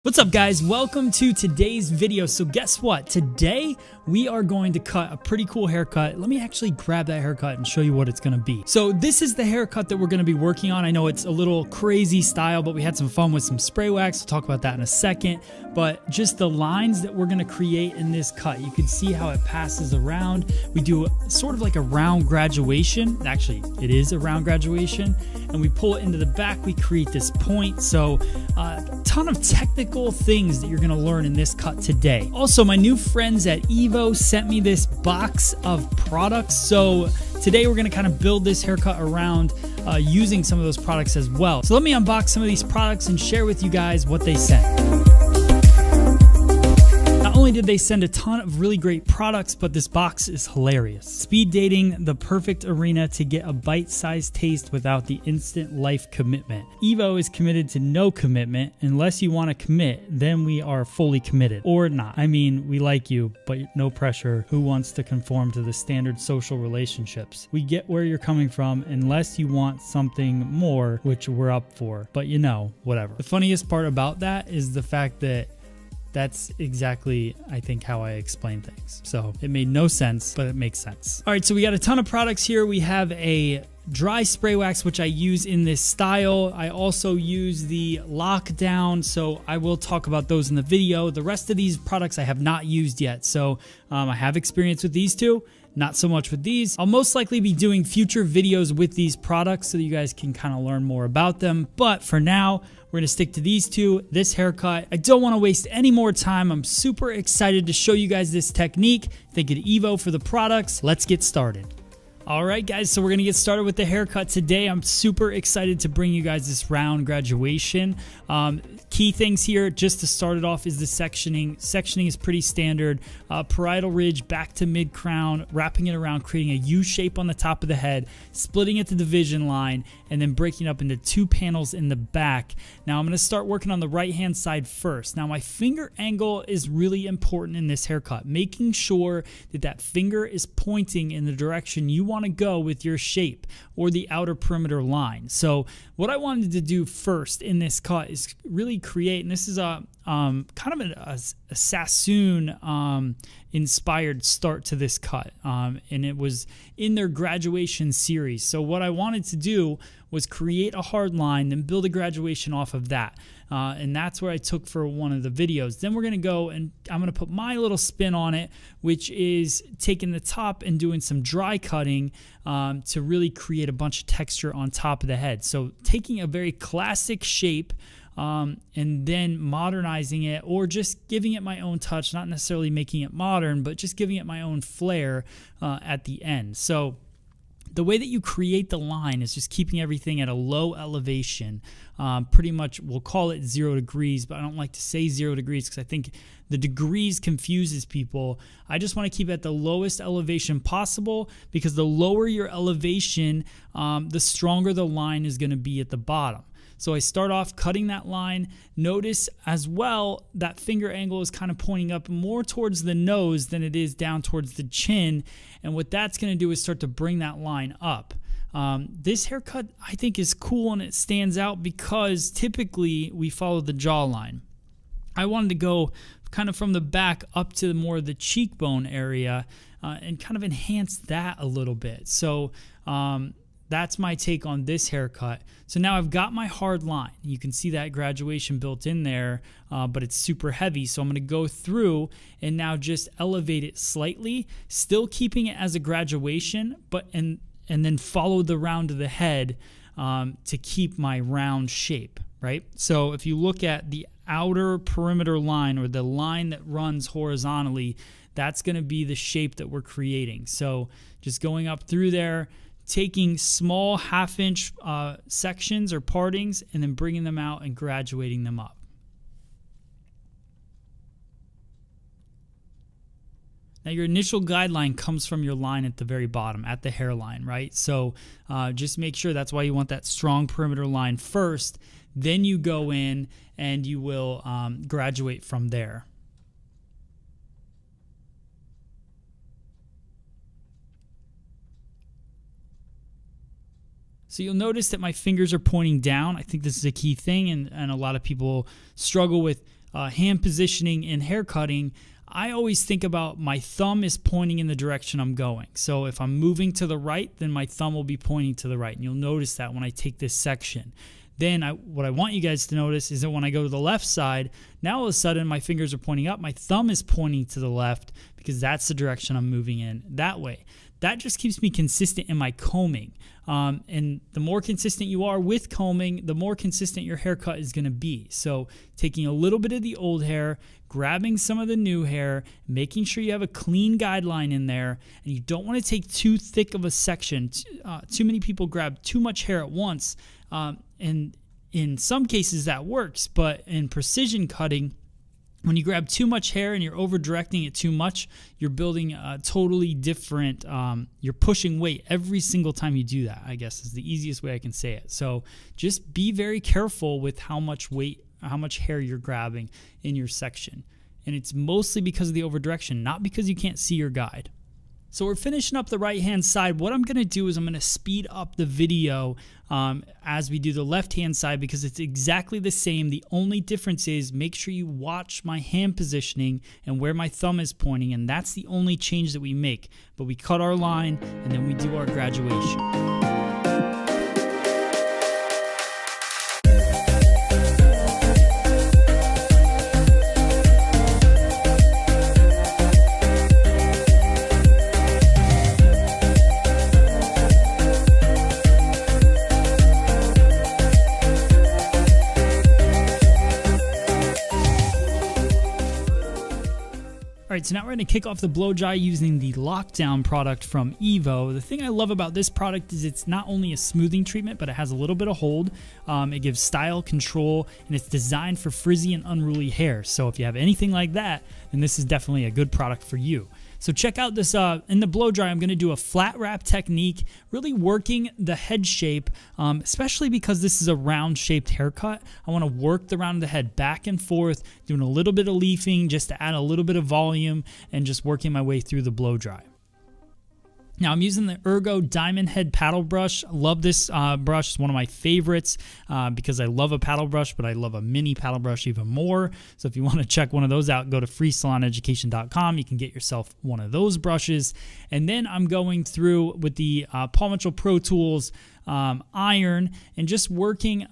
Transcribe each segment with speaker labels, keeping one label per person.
Speaker 1: What's up guys, welcome to today's video. So guess what, today we are going to cut a pretty cool haircut. Let me actually grab that haircut and show you what it's gonna be. So this is the haircut that we're gonna be working on. I know it's a little crazy style, but we had some fun with some spray wax. We'll talk about that in a second, but just the lines that we're gonna create in this cut, you can see how it passes around. We do sort of like a round graduation. Actually, it is a round graduation, and we pull it into the back, we create this point. So a ton of technical things that you're going to learn in this cut today. Also, my new friends at Evo sent me this box of products. So today we're going to kind of build this haircut around using some of those products as well. So let me unbox some of these products and share with you guys what they sent. Not only did they send a ton of really great products, but this box is hilarious. Speed dating, the perfect arena to get a bite-sized taste without the instant life commitment. Evo is committed to no commitment. Unless you want to commit, then we are fully committed. Or not. I mean, we like you, but no pressure. Who wants to conform to the standard social relationships? We get where you're coming from unless you want something more, which we're up for. But you know, whatever. The funniest part about that is the fact that that's exactly, I think, how I explain things. So it made no sense, but it makes sense. All right, so we got a ton of products here. We have a dry spray wax, which I use in this style. I also use the lockdown, so I will talk about those in the video. The rest of these products I have not used yet. So I have experience with these two. Not so much with these. I'll most likely be doing future videos with these products so that you guys can kind of learn more about them. But for now, we're gonna stick to these two, this haircut. I don't wanna waste any more time. I'm super excited to show you guys this technique. Thank you to Evo for the products. Let's get started. All right, guys, so we're going to get started with the haircut today. I'm super excited to bring you guys this round graduation. Key things here, just to start it off, is the sectioning. Sectioning is pretty standard. Parietal ridge back to mid-crown, wrapping it around, creating a U shape on the top of the head, splitting at the division line, and then breaking up into two panels in the back. Now, I'm going to start working on the right-hand side first. Now, my finger angle is really important in this haircut, making sure that that finger is pointing in the direction you want to go with your shape or the outer perimeter line. So what I wanted to do first in this cut is really create, and this is a kind of a Sassoon inspired start to this cut, and it was in their graduation series. So what I wanted to do was create a hard line, then build a graduation off of that. And that's where I took for one of the videos. Then we're going to go and I'm going to put my little spin on it, which is taking the top and doing some dry cutting to really create a bunch of texture on top of the head. So taking a very classic shape and then modernizing it, or just giving it my own touch, not necessarily making it modern, but just giving it my own flair at the end. So the way that you create the line is just keeping everything at a low elevation. Pretty much, we'll call it 0 degrees, but I don't like to say 0 degrees because I think the degrees confuses people. I just want to keep it at the lowest elevation possible, because the lower your elevation, the stronger the line is going to be at the bottom. So I start off cutting that line. Notice as well that finger angle is kind of pointing up more towards the nose than it is down towards the chin. And what that's going to do is start to bring that line up. This haircut, I think, is cool and it stands out because typically we follow the jawline. I wanted to go kind of from the back up to more of the cheekbone area and kind of enhance that a little bit. So that's my take on this haircut. So now I've got my hard line. You can see that graduation built in there, but it's super heavy. So I'm going to go through and now just elevate it slightly, still keeping it as a graduation, but and then follow the round of the head to keep my round shape, right? So if you look at the outer perimeter line, or the line that runs horizontally, that's going to be the shape that we're creating. So just going up through there, taking small half-inch sections or partings, and then bringing them out and graduating them up. Now, your initial guideline comes from your line at the very bottom, at the hairline, right? So just make sure, that's why you want that strong perimeter line first. Then you go in and you will graduate from there. So you'll notice that my fingers are pointing down. I think this is a key thing, and a lot of people struggle with hand positioning and hair cutting, I always think about my thumb is pointing in the direction I'm going. So if I'm moving to the right, then my thumb will be pointing to the right. And you'll notice that when I take this section. Then what I want you guys to notice is that when I go to the left side, now all of a sudden my fingers are pointing up. My thumb is pointing to the left because that's the direction I'm moving in that way. That just keeps me consistent in my combing. And the more consistent you are with combing, the more consistent your haircut is going to be. So taking a little bit of the old hair, grabbing some of the new hair, making sure you have a clean guideline in there, and you don't want to take too thick of a section. Too many people grab too much hair at once, and in some cases that works, but in precision cutting, when you grab too much hair and you're over directing it too much, you're building a totally different, you're pushing weight every single time you do that, I guess is the easiest way I can say it. So just be very careful with how much weight, how much hair you're grabbing in your section. And it's mostly because of the over direction, not because you can't see your guide. So we're finishing up the right-hand side. What I'm going to do is I'm going to speed up the video as we do the left-hand side because it's exactly the same. The only difference is make sure you watch my hand positioning and where my thumb is pointing, and that's the only change that we make. But we cut our line, and then we do our graduation. All right, so now we're going to kick off the blow dry using the Lockdown product from Evo. The thing I love about this product is it's not only a smoothing treatment, but it has a little bit of hold. It gives style, control, and it's designed for frizzy and unruly hair. So if you have anything like that, then this is definitely a good product for you. So check out this, in the blow dry, I'm going to do a flat wrap technique, really working the head shape, especially because this is a round shaped haircut. I want to work the round of the head back and forth, doing a little bit of leafing just to add a little bit of volume and just working my way through the blow dry. Now I'm using the Ergo Diamond Head paddle brush. I love this brush. It's one of my favorites because I love a paddle brush, but I love a mini paddle brush even more. So if you want to check one of those out, go to freesaloneducation.com. You can get yourself one of those brushes. And then I'm going through with the Paul Mitchell Pro Tools iron and just working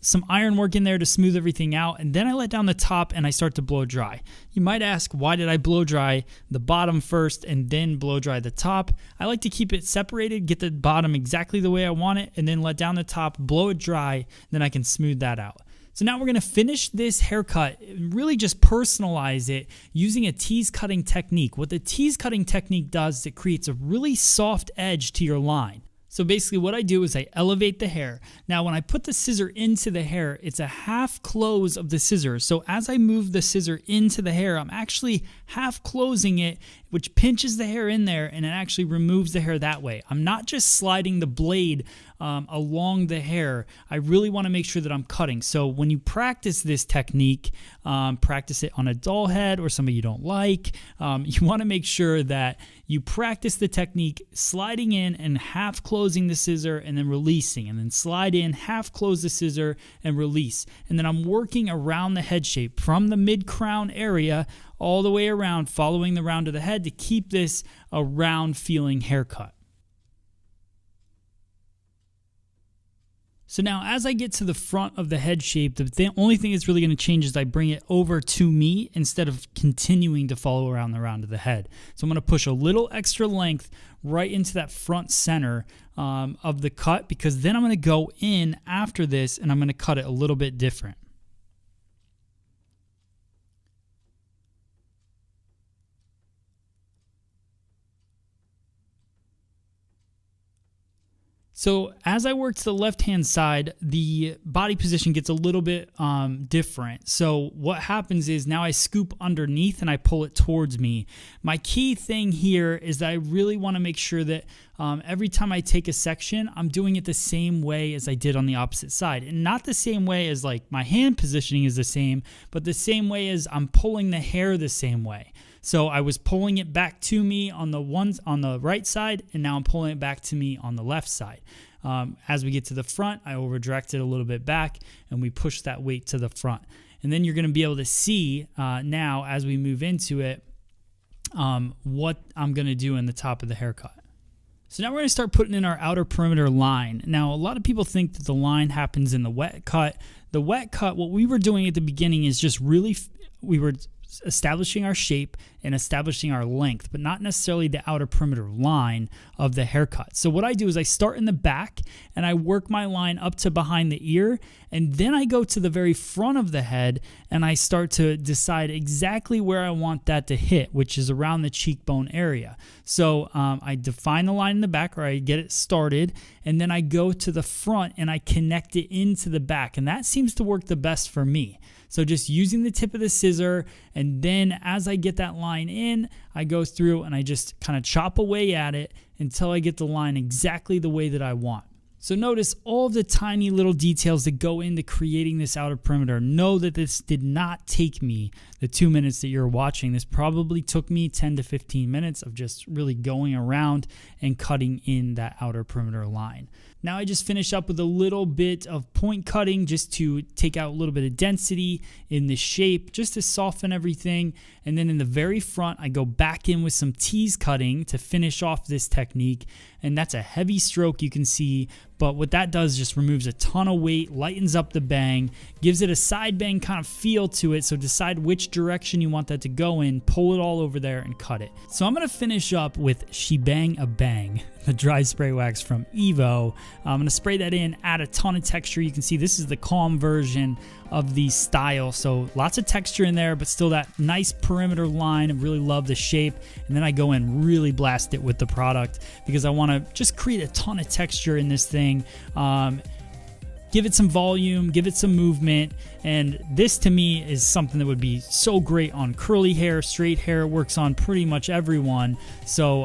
Speaker 1: some iron work in there to smooth everything out, and then I let down the top and I start to blow dry. You might ask, why did I blow dry the bottom first and then blow dry the top? I like to keep it separated, get the bottom exactly the way I want it, and then let down the top, blow it dry, then I can smooth that out. So now we're going to finish this haircut and really just personalize it using a tease cutting technique. What the tease cutting technique does is it creates a really soft edge to your line. So basically what I do is I elevate the hair. Now when I put the scissor into the hair, it's a half close of the scissor. So as I move the scissor into the hair, I'm actually half closing it, which pinches the hair in there and it actually removes the hair that way. I'm not just sliding the blade along the hair. I really want to make sure that I'm cutting. So when you practice this technique, practice it on a doll head or somebody you don't like, you want to make sure that you practice the technique sliding in and half closing the scissor and then releasing, and then slide in, half close the scissor and release. And then I'm working around the head shape from the mid-crown area all the way around, following the round of the head to keep this a round feeling haircut. So now as I get to the front of the head shape, the only thing that's really going to change is I bring it over to me instead of continuing to follow around the round of the head. So I'm going to push a little extra length right into that front center of the cut, because then I'm going to go in after this and I'm going to cut it a little bit different. So as I work to the left-hand side, the body position gets a little bit different. So what happens is now I scoop underneath and I pull it towards me. My key thing here is that I really want to make sure that every time I take a section, I'm doing it the same way as I did on the opposite side. And not the same way as like my hand positioning is the same, but the same way as I'm pulling the hair the same way. So I was pulling it back to me on the right side, and now I'm pulling it back to me on the left side. As we get to the front, I over direct it a little bit back, and we push that weight to the front. and then you're going to be able to see now as we move into it what I'm going to do in the top of the haircut. So now we're going to start putting in our outer perimeter line. Now, a lot of people think that the line happens in the wet cut. The wet cut, what we were doing at the beginning is just really, we were establishing our shape and establishing our length, but not necessarily the outer perimeter line of the haircut. So what I do is I start in the back and I work my line up to behind the ear, and then I go to the very front of the head and I start to decide exactly where I want that to hit, which is around the cheekbone area. So I define the line in the back, or I get it started, and then I go to the front and I connect it into the back, and that seems to work the best for me. So just using the tip of the scissor, and then as I get that line in, I go through and I just kind of chop away at it until I get the line exactly the way that I want. So notice all the tiny little details that go into creating this outer perimeter. Know that this did not take me the 2 minutes that you're watching. This probably took me 10 to 15 minutes of just really going around and cutting in that outer perimeter line. Now I just finish up with a little bit of point cutting just to take out a little bit of density in the shape, just to soften everything. And then in the very front, I go back in with some tease cutting to finish off this technique. And that's a heavy stroke, you can see, but what that does just removes a ton of weight, lightens up the bang, gives it a side bang kind of feel to it. So decide which direction you want that to go in, pull it all over there and cut it. So I'm going to finish up with Shebang a Bang, the dry spray wax from Evo. I'm going to spray that in, add a ton of texture. You can see this is the calm version of the style, so lots of texture in there, but still that nice perimeter line. I really love the shape. And then I go in, really blast it with the product because I want to just create a ton of texture in this thing. Give it some volume, give it some movement, and this to me is something that would be so great on curly hair, straight hair. It works on pretty much everyone. So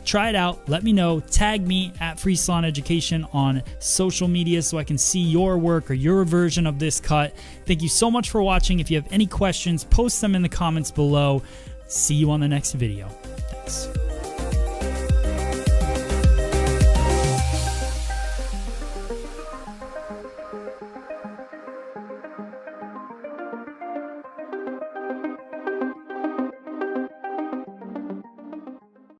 Speaker 1: try it out, let me know, tag me at Free Salon Education on social media so I can see your work or your version of this cut. Thank you so much for watching. If you have any questions, post them in the comments below. See you on the next video. Thanks.